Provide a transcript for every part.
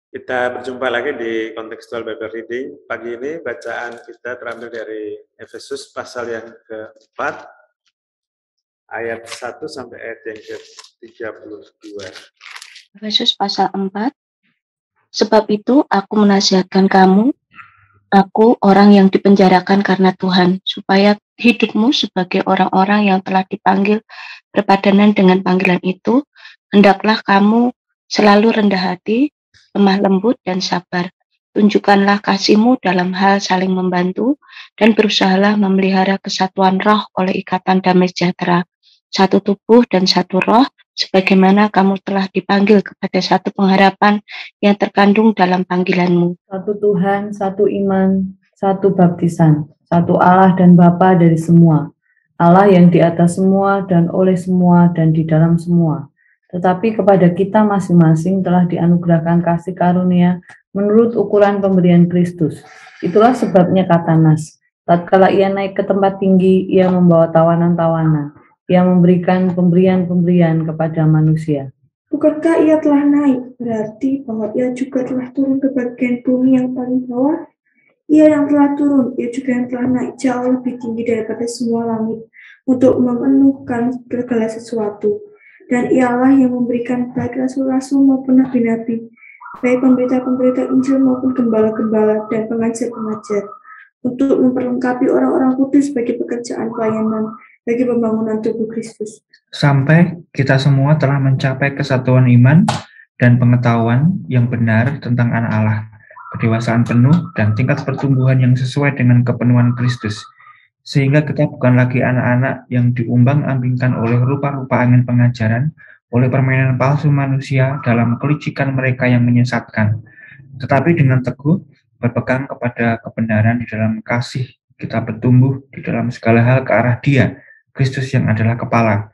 Kita berjumpa lagi di Contextual Bible Reading. Pagi ini bacaan kita terambil dari Efesus pasal yang keempat, ayat 1 sampai ayat yang ke-32. Efesus pasal 4. Sebab itu aku menasihatkan kamu, aku orang yang dipenjarakan karena Tuhan, supaya hidupmu sebagai orang-orang yang telah dipanggil berpadanan dengan panggilan itu, hendaklah kamu selalu rendah hati, lemah lembut, dan sabar. Tunjukkanlah kasihmu dalam hal saling membantu, dan berusahalah memelihara kesatuan roh oleh ikatan damai sejahtera. Satu tubuh dan satu roh, sebagaimana kamu telah dipanggil kepada satu pengharapan yang terkandung dalam panggilanmu. Satu Tuhan, satu iman, satu baptisan, satu Allah dan Bapa dari semua, Allah yang di atas semua dan oleh semua dan di dalam semua. Tetapi kepada kita masing-masing telah dianugerahkan kasih karunia menurut ukuran pemberian Kristus. Itulah sebabnya kata Nas, tatkala ia naik ke tempat tinggi, ia membawa tawanan-tawanan, ia memberikan pemberian-pemberian kepada manusia. Bukankah ia telah naik, berarti bahwa ia juga telah turun ke bagian bumi yang paling bawah? Ia yang telah turun, ia juga yang telah naik jauh lebih tinggi daripada semua langit, untuk memenuhkan segala sesuatu. Dan ialah yang memberikan baik rasul-rasul maupun nabi-nabi, baik pemberita-pemberita Injil maupun gembala-gembala dan pengajar-pengajar, untuk memperlengkapi orang-orang kudus bagi pekerjaan pelayanan, bagi pembangunan tubuh Kristus. Sampai kita semua telah mencapai kesatuan iman dan pengetahuan yang benar tentang anak Allah, kedewasaan penuh dan tingkat pertumbuhan yang sesuai dengan kepenuhan Kristus, sehingga kita bukan lagi anak-anak yang diumbang-ambingkan oleh rupa-rupa angin pengajaran, oleh permainan palsu manusia dalam kelicikan mereka yang menyesatkan, tetapi dengan teguh berpegang kepada kebenaran di dalam kasih, kita bertumbuh di dalam segala hal ke arah Dia, Kristus yang adalah kepala.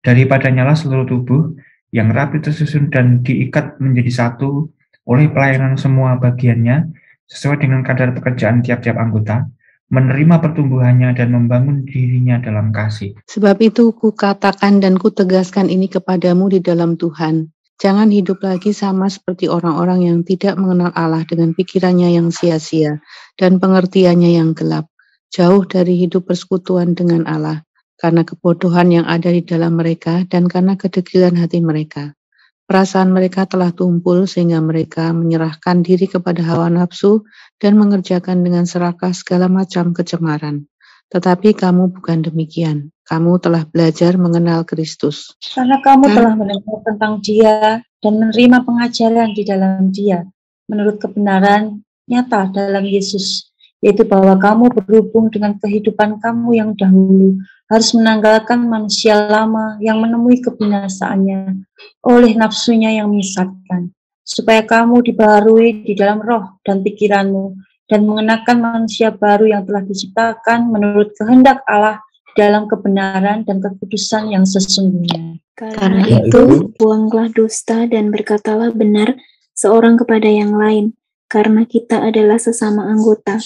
Daripadanya lah seluruh tubuh yang rapi tersusun dan diikat menjadi satu oleh pelayanan semua bagiannya sesuai dengan kadar pekerjaan tiap-tiap anggota, menerima pertumbuhannya dan membangun dirinya dalam kasih. Sebab itu kukatakan dan kutegaskan ini kepadamu di dalam Tuhan. Jangan hidup lagi sama seperti orang-orang yang tidak mengenal Allah dengan pikirannya yang sia-sia dan pengertiannya yang gelap, jauh dari hidup persekutuan dengan Allah, karena kebodohan yang ada di dalam mereka dan karena kedegilan hati mereka. Perasaan mereka telah tumpul sehingga mereka menyerahkan diri kepada hawa nafsu dan mengerjakan dengan serakah segala macam kecemaran. Tetapi kamu bukan demikian. Kamu telah belajar mengenal Kristus. Karena kamu telah mendengar tentang Dia dan menerima pengajaran di dalam Dia, menurut kebenaran nyata dalam Yesus, yaitu bahwa kamu berhubung dengan kehidupan kamu yang dahulu, harus menanggalkan manusia lama yang menemui kebinasaannya oleh nafsunya yang menyesatkan, supaya kamu dibaharui di dalam roh dan pikiranmu, dan mengenakan manusia baru yang telah diciptakan menurut kehendak Allah dalam kebenaran dan kekudusan yang sesungguhnya. Karena itu, buanglah dusta dan berkatalah benar seorang kepada yang lain, karena kita adalah sesama anggota.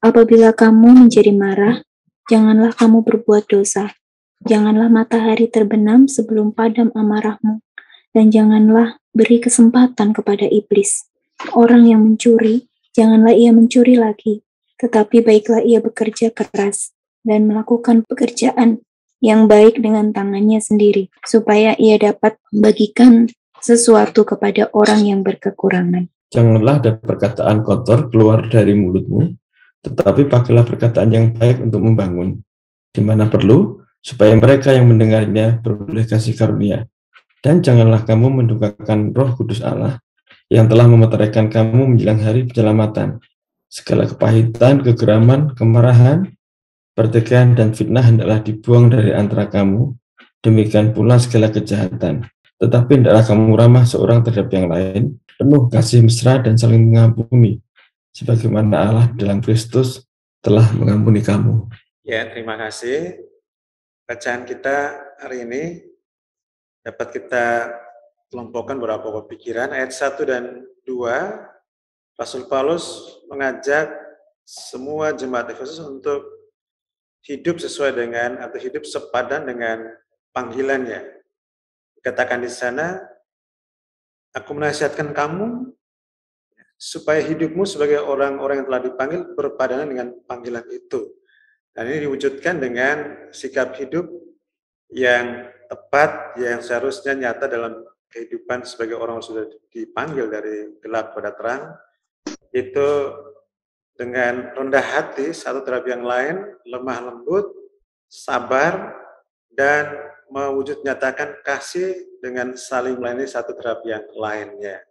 Apabila kamu menjadi marah, janganlah kamu berbuat dosa. Janganlah matahari terbenam sebelum padam amarahmu, dan janganlah beri kesempatan kepada iblis. Orang yang mencuri, janganlah ia mencuri lagi, tetapi baiklah ia bekerja keras dan melakukan pekerjaan yang baik dengan tangannya sendiri, supaya ia dapat membagikan sesuatu kepada orang yang berkekurangan. Janganlah ada perkataan kotor keluar dari mulutmu, tetapi pakailah perkataan yang baik untuk membangun, di mana perlu, supaya mereka yang mendengarnya beroleh kasih karunia. Dan janganlah kamu mendukakan Roh Kudus Allah, yang telah memeteraikan kamu menjelang hari penyelamatan. Segala kepahitan, kegeraman, kemarahan, pertikaian dan fitnah hendaklah dibuang dari antara kamu, demikian pula segala kejahatan. Tetapi hendaklah kamu ramah seorang terhadap yang lain, penuh kasih mesra dan saling mengampuni, sebagaimana Allah dalam Kristus telah mengampuni kamu. Ya, terima kasih. Bacaan kita hari ini dapat kita kelompokkan beberapa pikiran. Ayat 1 dan 2, Rasul Paulus mengajak semua jemaat Efesus untuk hidup sesuai dengan atau hidup sepadan dengan panggilannya. Dikatakan di sana, aku menasihatkan kamu, supaya hidupmu sebagai orang-orang yang telah dipanggil berpadanan dengan panggilan itu. Dan ini diwujudkan dengan sikap hidup yang tepat, yang seharusnya nyata dalam kehidupan sebagai orang yang sudah dipanggil dari gelap pada terang, itu dengan rendah hati satu terhadap yang lain, lemah lembut, sabar, dan mewujud nyatakan kasih dengan saling melayani satu terhadap yang lainnya.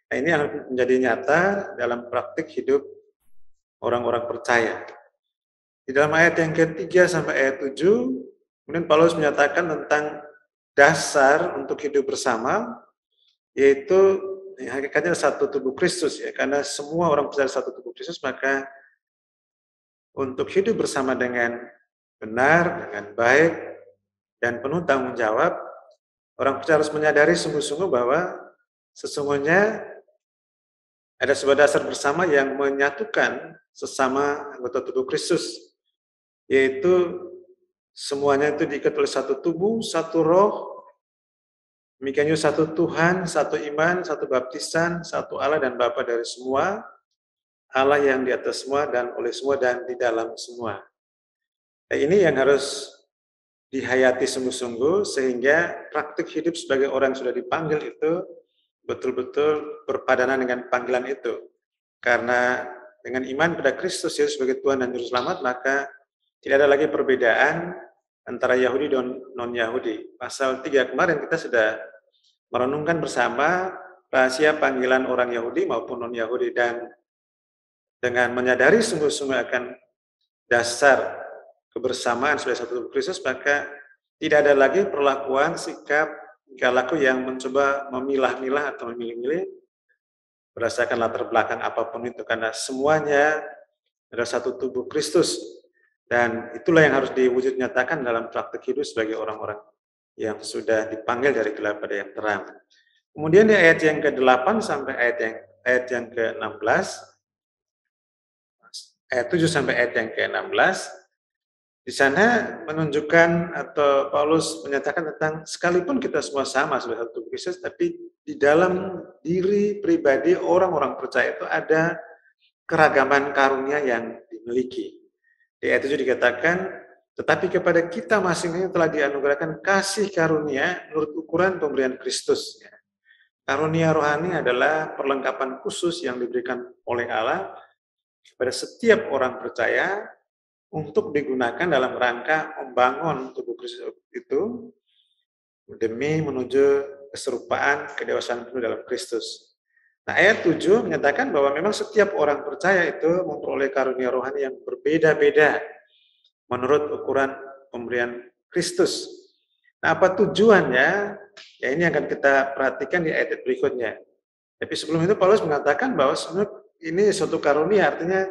Nah, ini yang menjadi nyata dalam praktik hidup orang-orang percaya. Di dalam ayat yang ketiga sampai ayat 7, kemudian Paulus menyatakan tentang dasar untuk hidup bersama, yaitu hakikatnya satu tubuh Kristus, ya. Karena semua orang percaya satu tubuh Kristus, maka untuk hidup bersama dengan benar, dengan baik, dan penuh tanggung jawab, orang percaya harus menyadari sungguh-sungguh bahwa sesungguhnya ada sebuah dasar bersama yang menyatukan sesama anggota tubuh Kristus, yaitu semuanya itu diikat oleh satu tubuh, satu roh, demikian juga satu Tuhan, satu iman, satu baptisan, satu Allah dan Bapa dari semua, Allah yang di atas semua dan oleh semua dan di dalam semua. Nah, ini yang harus dihayati sungguh-sungguh sehingga praktik hidup sebagai orang yang sudah dipanggil itu betul-betul berpadanan dengan panggilan itu. Karena dengan iman pada Kristus Yesus sebagai Tuhan dan Juru Selamat, maka tidak ada lagi perbedaan antara Yahudi dan non-Yahudi. Pasal 3 kemarin kita sudah merenungkan bersama rahasia panggilan orang Yahudi maupun non-Yahudi, dan dengan menyadari sungguh-sungguh akan dasar kebersamaan sebagai satu tubuh Kristus, maka tidak ada lagi perlakuan, sikap, tingkah laku yang mencoba memilah-milah atau memilih-milih berdasarkan latar belakang apapun itu, karena semuanya adalah satu tubuh Kristus, dan itulah yang harus diwujud nyatakan dalam praktik hidup sebagai orang-orang yang sudah dipanggil dari gelap pada yang terang. Kemudian di ayat yang ke-8 sampai ayat yang ke-16, ayat 7 sampai ayat yang ke-16, di sana menunjukkan atau Paulus menyatakan tentang sekalipun kita semua sama sebagai satu tubuh Kristus, tapi di dalam diri pribadi orang-orang percaya itu ada keragaman karunia yang dimiliki. Di ayat 7 dikatakan, tetapi kepada kita masing-masing telah dianugerahkan kasih karunia menurut ukuran pemberian Kristus. Karunia rohani adalah perlengkapan khusus yang diberikan oleh Allah kepada setiap orang percaya untuk digunakan dalam rangka membangun tubuh Kristus itu demi menuju keserupaan kedewasaan penuh dalam Kristus. Nah, ayat 7 menyatakan bahwa memang setiap orang percaya itu memperoleh karunia rohani yang berbeda-beda menurut ukuran pemberian Kristus. Nah, apa tujuannya? Ya, ini akan kita perhatikan di ayat berikutnya. Tapi sebelum itu Paulus mengatakan bahwa sebenarnya ini suatu karunia, artinya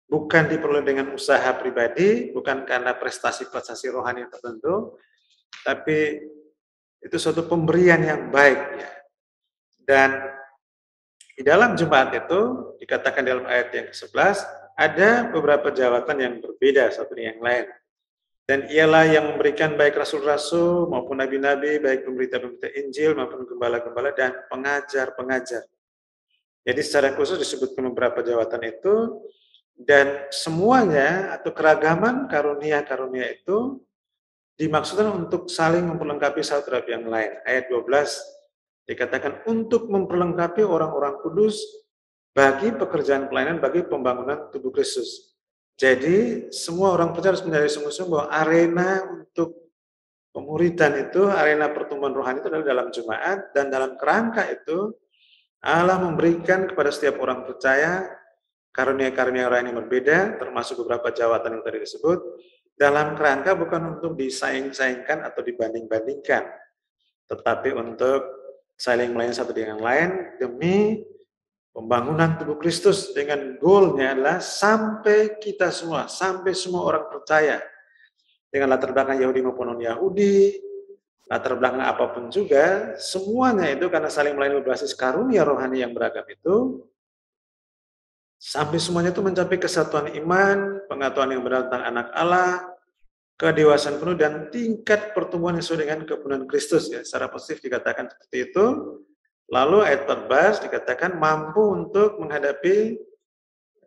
bukan diperoleh dengan usaha pribadi, bukan karena prestasi-prestasi rohani tertentu, tapi itu suatu pemberian yang baik. Ya. Dan di dalam jemaat itu, dikatakan dalam ayat yang ke-11, ada beberapa jabatan yang berbeda satu dengan yang lain. Dan ialah yang memberikan baik rasul-rasul maupun nabi-nabi, baik pemberita-pemberita Injil maupun gembala-gembala dan pengajar-pengajar. Jadi secara khusus disebutkan beberapa jabatan itu, dan semuanya atau keragaman karunia-karunia itu dimaksudkan untuk saling memperlengkapi satu terhadap yang lain. Ayat 12 dikatakan untuk memperlengkapi orang-orang kudus bagi pekerjaan pelayanan, bagi pembangunan tubuh Kristus. Jadi semua orang percaya harus menyadari sungguh-sungguh bahwa arena untuk pemuridan itu, arena pertumbuhan rohani itu adalah dalam jemaat, dan dalam kerangka itu Allah memberikan kepada setiap orang percaya karunia-karunia rohani yang berbeda, termasuk beberapa jabatan yang tadi disebut, dalam kerangka bukan untuk disaing-saingkan atau dibanding-bandingkan, tetapi untuk saling melayani satu dengan yang lain demi pembangunan tubuh Kristus, dengan goalnya adalah sampai kita semua, sampai semua orang percaya dengan latar belakang Yahudi maupun non-Yahudi, latar belakang apapun juga, semuanya itu karena saling melayani berbasis karunia rohani yang beragam itu, sampai semuanya itu mencapai kesatuan iman, pengetahuan yang benar tentang anak Allah, kedewasaan penuh, dan tingkat pertumbuhan yang sesuai dengan kepenuhan Kristus. Ya, secara positif dikatakan seperti itu. Lalu ayat 14 dikatakan mampu untuk menghadapi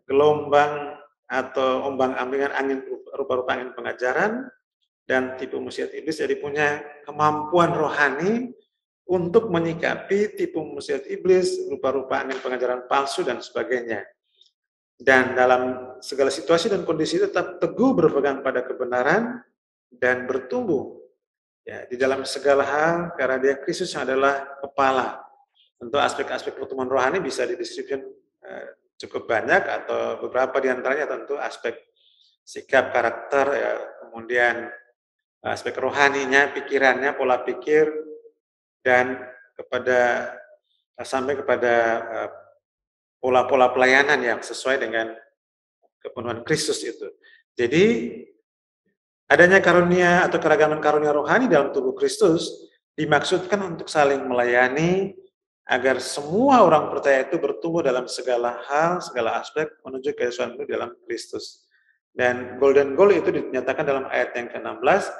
gelombang atau ombang-ambingan angin rupa-rupa angin pengajaran dan tipu musyiat iblis, jadi punya kemampuan rohani untuk menyikapi tipu musyiat iblis, rupa-rupa angin pengajaran palsu dan sebagainya. Dan dalam segala situasi dan kondisi tetap teguh berpegang pada kebenaran dan bertumbuh ya di dalam segala hal karena dia Kristus yang adalah kepala. Tentu aspek-aspek pertumbuhan rohani bisa dideskripsikan cukup banyak atau beberapa di antaranya tentu aspek sikap, karakter, ya, kemudian aspek rohaninya, pikirannya, pola pikir, dan sampai kepada pola-pola pelayanan yang sesuai dengan kepenuhan Kristus itu. Jadi adanya karunia atau keragaman karunia rohani dalam tubuh Kristus dimaksudkan untuk saling melayani agar semua orang percaya itu bertumbuh dalam segala hal, segala aspek menuju ke Yesus dalam Kristus. Dan golden goal itu dinyatakan dalam ayat yang ke-16,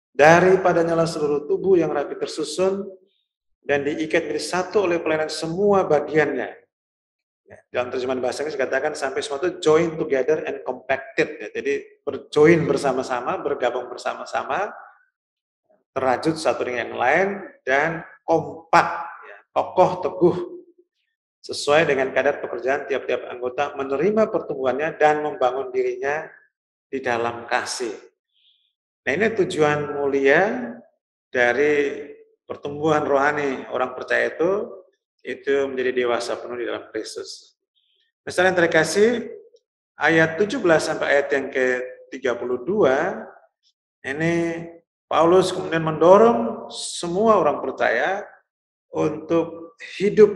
daripadanya seluruh tubuh yang rapi tersusun dan diikat menjadi satu oleh pelayanan semua bagiannya. Ya, dalam terjemahan bahasa Inggris dikatakan sampai semua itu join together and compacted. Ya, jadi berjoin bersama-sama, bergabung bersama-sama, terajut satu dengan yang lain dan kompak. Kokoh teguh sesuai dengan kadar pekerjaan tiap-tiap anggota menerima pertumbuhannya dan membangun dirinya di dalam kasih. Nah, ini tujuan mulia dari pertumbuhan rohani orang percaya itu menjadi dewasa penuh di dalam Kristus. Misalnya yang terkasih ayat 17 sampai ayat yang ke-32 ini Paulus kemudian mendorong semua orang percaya untuk hidup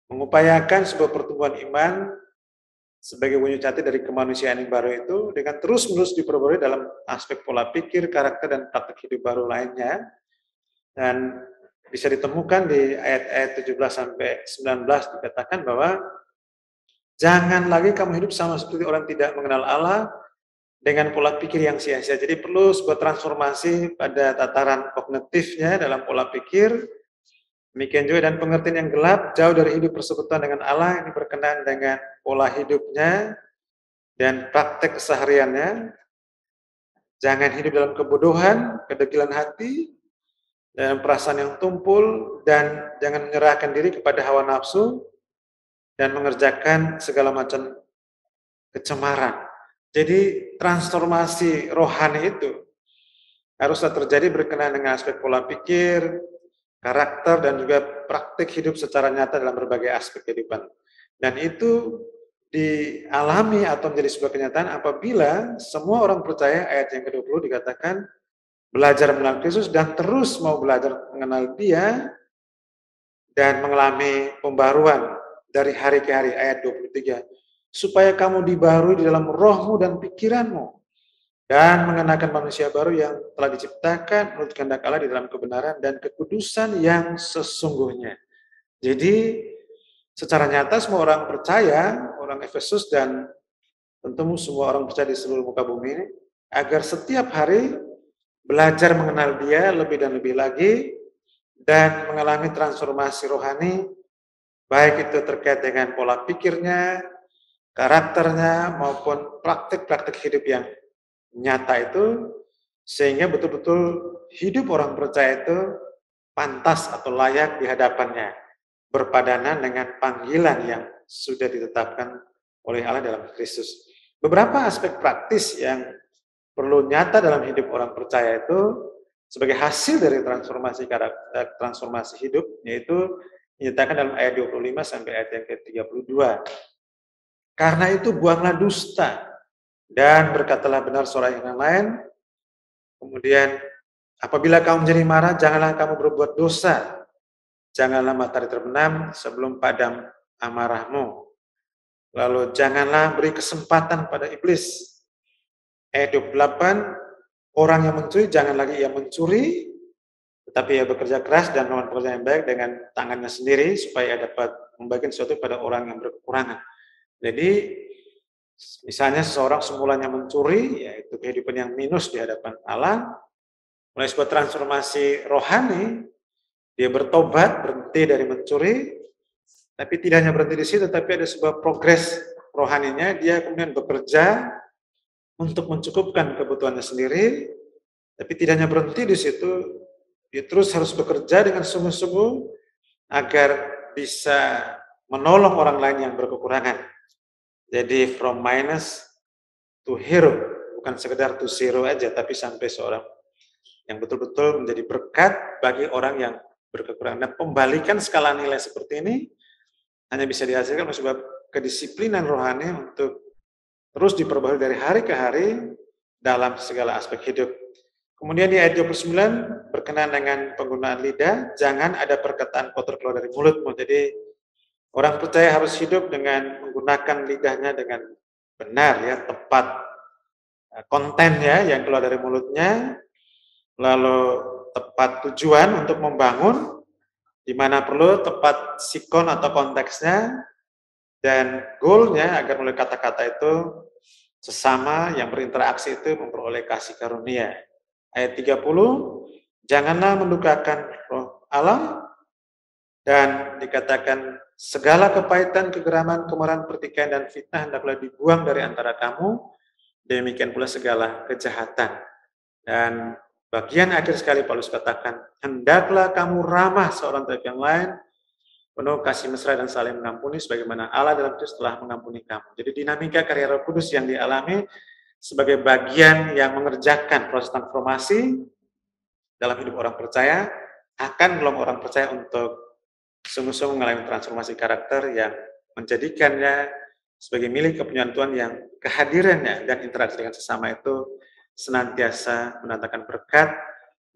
mengupayakan sebuah pertumbuhan iman sebagai wujud nyata dari kemanusiaan yang baru itu dengan terus-menerus diperbarui dalam aspek pola pikir, karakter, dan praktek hidup baru lainnya. Dan bisa ditemukan di ayat-ayat 17 sampai 19 dikatakan bahwa jangan lagi kamu hidup sama seperti orang tidak mengenal Allah dengan pola pikir yang sia-sia. Jadi perlu sebuah transformasi pada tataran kognitifnya dalam pola pikir. Demikian juga dan pengertian yang gelap, jauh dari hidup persekutuan dengan Allah, ini berkenaan dengan pola hidupnya dan praktek kesehariannya. Jangan hidup dalam kebodohan, kedegilan hati, dan perasaan yang tumpul, dan jangan menyerahkan diri kepada hawa nafsu, dan mengerjakan segala macam kecemaran. Jadi transformasi rohani itu haruslah terjadi berkenaan dengan aspek pola pikir, karakter, dan juga praktik hidup secara nyata dalam berbagai aspek kehidupan. Dan itu dialami atau menjadi sebuah kenyataan apabila semua orang percaya, ayat yang ke-20 dikatakan, belajar mengenal Kristus dan terus mau belajar mengenal Dia dan mengalami pembaruan dari hari ke hari, ayat 23. Supaya kamu dibarui di dalam rohmu dan pikiranmu, dan mengenakan manusia baru yang telah diciptakan menurut kehendak Allah di dalam kebenaran dan kekudusan yang sesungguhnya. Jadi secara nyata semua orang percaya, orang Efesus dan tentu semua orang percaya di seluruh muka bumi ini, agar setiap hari belajar mengenal Dia lebih dan lebih lagi dan mengalami transformasi rohani, baik itu terkait dengan pola pikirnya, karakternya, maupun praktik-praktik hidup yang nyata itu, sehingga betul-betul hidup orang percaya itu pantas atau layak di hadapannya, berpadanan dengan panggilan yang sudah ditetapkan oleh Allah dalam Kristus. Beberapa aspek praktis yang perlu nyata dalam hidup orang percaya itu sebagai hasil dari transformasi hidup, yaitu dinyatakan dalam ayat 25 sampai ayat yang ke-32. Karena itu buanglah dusta dan berkatalah benar seorang yang lain. Kemudian apabila kamu menjadi marah, janganlah kamu berbuat dosa. Janganlah matahari terbenam sebelum padam amarahmu. Lalu janganlah beri kesempatan pada iblis. Ayat 28, orang yang mencuri jangan lagi ia mencuri, tetapi ia bekerja keras dan melakukan pekerjaan yang baik dengan tangannya sendiri supaya ia dapat membagikan sesuatu pada orang yang berkekurangan. Jadi misalnya seseorang semulanya mencuri, yaitu kehidupan yang minus di hadapan Allah, mulai sebuah transformasi rohani, Dia bertobat, berhenti dari mencuri, tapi tidak hanya berhenti di situ, tapi ada sebuah progres rohaninya. Dia kemudian bekerja untuk mencukupkan kebutuhannya sendiri, tapi tidak hanya berhenti di situ, dia terus harus bekerja dengan sungguh-sungguh agar bisa menolong orang lain yang berkekurangan. Jadi from minus to hero, bukan sekedar to zero aja, tapi sampai seorang yang betul-betul menjadi berkat bagi orang yang berkekurangan. Dan pembalikan skala nilai seperti ini hanya bisa dihasilkan oleh sebab kedisiplinan rohani untuk terus diperbaharui dari hari ke hari dalam segala aspek hidup. Kemudian di ayat 29 berkenaan dengan penggunaan lidah, jangan ada perkataan kotor keluar dari mulutmu. Jadi orang percaya harus hidup dengan menggunakan lidahnya dengan benar, ya, tepat kontennya yang keluar dari mulutnya, lalu tepat tujuan untuk membangun, di mana perlu tepat sikon atau konteksnya, dan goalnya agar melalui kata-kata itu sesama yang berinteraksi itu memperoleh kasih karunia. Ayat 30, janganlah mendukakan roh Allah, dan dikatakan segala kepahitan, kegeraman, kemarahan, pertikaian, dan fitnah hendaklah dibuang dari antara kamu, demikian pula segala kejahatan. Dan bagian akhir sekali Paulus katakan, hendaklah kamu ramah seorang terhadap yang lain, penuh kasih mesra dan saling mengampuni, sebagaimana Allah dalam Kristus telah mengampuni kamu. Jadi dinamika karya Roh Kudus yang dialami sebagai bagian yang mengerjakan proses transformasi dalam hidup orang percaya, akan belum orang percaya untuk sungguh-sungguh mengalami transformasi karakter yang menjadikannya sebagai milik kepunyaan Tuhan, yang kehadirannya dan interaksi dengan sesama itu senantiasa mendatangkan berkat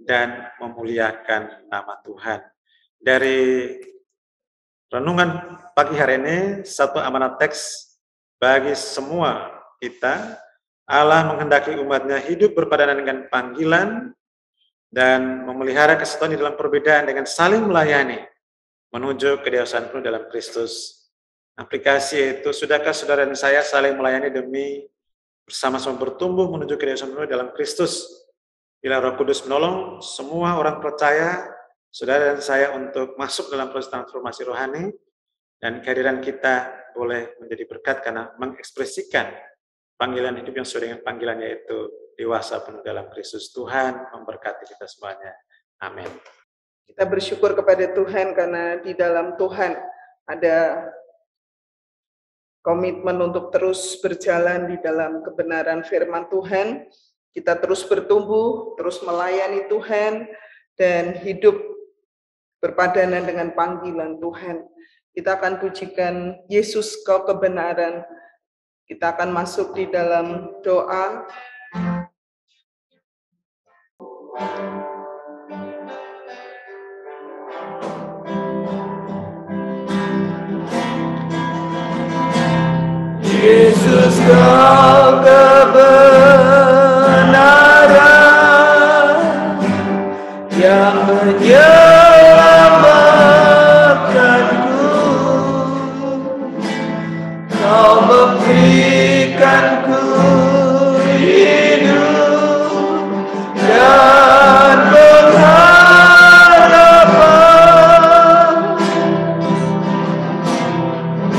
dan memuliakan nama Tuhan. Dari renungan pagi hari ini, satu amanat teks bagi semua kita. Allah menghendaki umatnya hidup berpadanan dengan panggilan dan memelihara kesatuan di dalam perbedaan dengan saling melayani menuju kedewasaan penuh dalam Kristus. Aplikasi itu, sudahkah saudara dan saya saling melayani demi bersama-sama bertumbuh menuju kedewasaan penuh dalam Kristus? Bila Roh Kudus menolong semua orang percaya, saudara dan saya, untuk masuk dalam proses transformasi rohani, dan kehadiran kita boleh menjadi berkat karena mengekspresikan panggilan hidup yang sesuai dengan panggilan, yaitu dewasa penuh dalam Kristus. Tuhan memberkati kita semuanya. Amin. Kita bersyukur kepada Tuhan karena di dalam Tuhan ada komitmen untuk terus berjalan di dalam kebenaran firman Tuhan. Kita terus bertumbuh, terus melayani Tuhan, dan hidup berpadanan dengan panggilan Tuhan. Kita akan pujikan Yesus kau kebenaran. Kita akan masuk di dalam doa. Yesus kau kebenaran yang menyelamatkanku, kau memberikanku hidup dan pengharapan.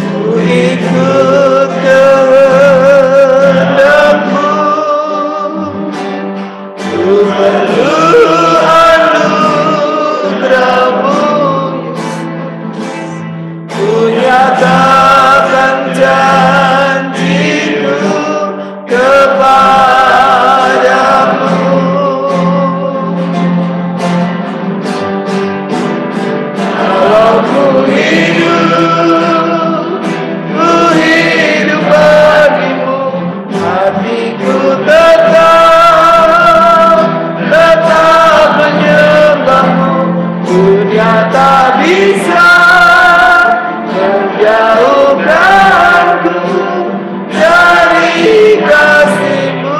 Ku ikut kehendakmu, ku perlu anugerahmu, ku nyatakan janjiku kepadamu. Kalau ku hidup bagimu, hatiku tetap menyembahmu. Dunia tak bisa menjauhkanku dari kasih-Mu.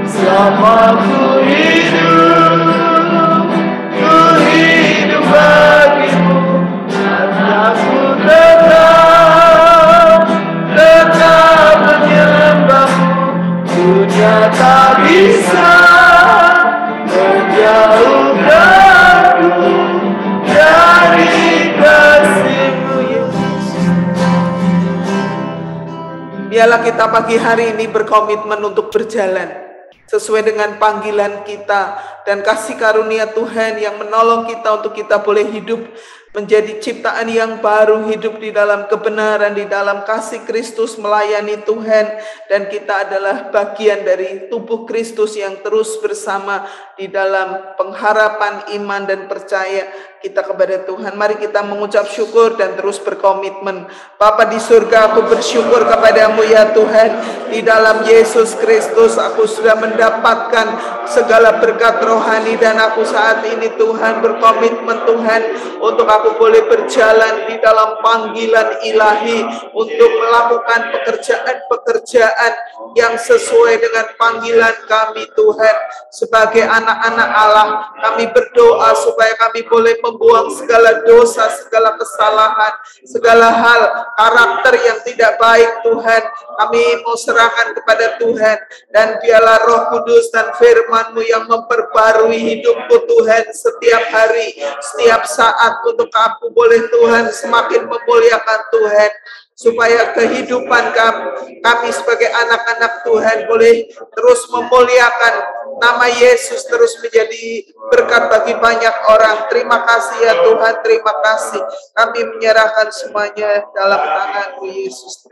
Selama ku hidup bagimu, aku tetap menyembahmu. Dunia tak bisa Biarlah kita pagi hari ini berkomitmen untuk berjalan sesuai dengan panggilan kita dan kasih karunia Tuhan yang menolong kita untuk kita boleh hidup menjadi ciptaan yang baru, hidup di dalam kebenaran, di dalam kasih Kristus, melayani Tuhan, dan kita adalah bagian dari tubuh Kristus yang terus bersama di dalam pengharapan, iman, dan percaya kita kepada Tuhan. Mari kita mengucap syukur dan terus berkomitmen. Bapa di surga, aku bersyukur kepadamu ya Tuhan. Di dalam Yesus Kristus aku sudah mendapatkan segala berkat rohani, dan aku saat ini Tuhan berkomitmen Tuhan untuk aku boleh berjalan di dalam panggilan ilahi untuk melakukan pekerjaan-pekerjaan yang sesuai dengan panggilan kami Tuhan. Sebagai anak-anak Allah, kami berdoa supaya kami boleh membuang segala dosa, segala kesalahan, segala hal karakter yang tidak baik Tuhan. Kami mau serahkan kepada Tuhan, dan biarlah Roh Kudus dan firman-Mu yang memperbarui hidupku Tuhan setiap hari, setiap saat, untuk aku boleh Tuhan semakin memuliakan Tuhan, supaya kehidupan kami sebagai anak-anak Tuhan boleh terus memuliakan nama Yesus, terus menjadi berkat bagi banyak orang. Terima kasih ya Tuhan, terima kasih. Kami menyerahkan semuanya dalam tangan-Mu Yesus.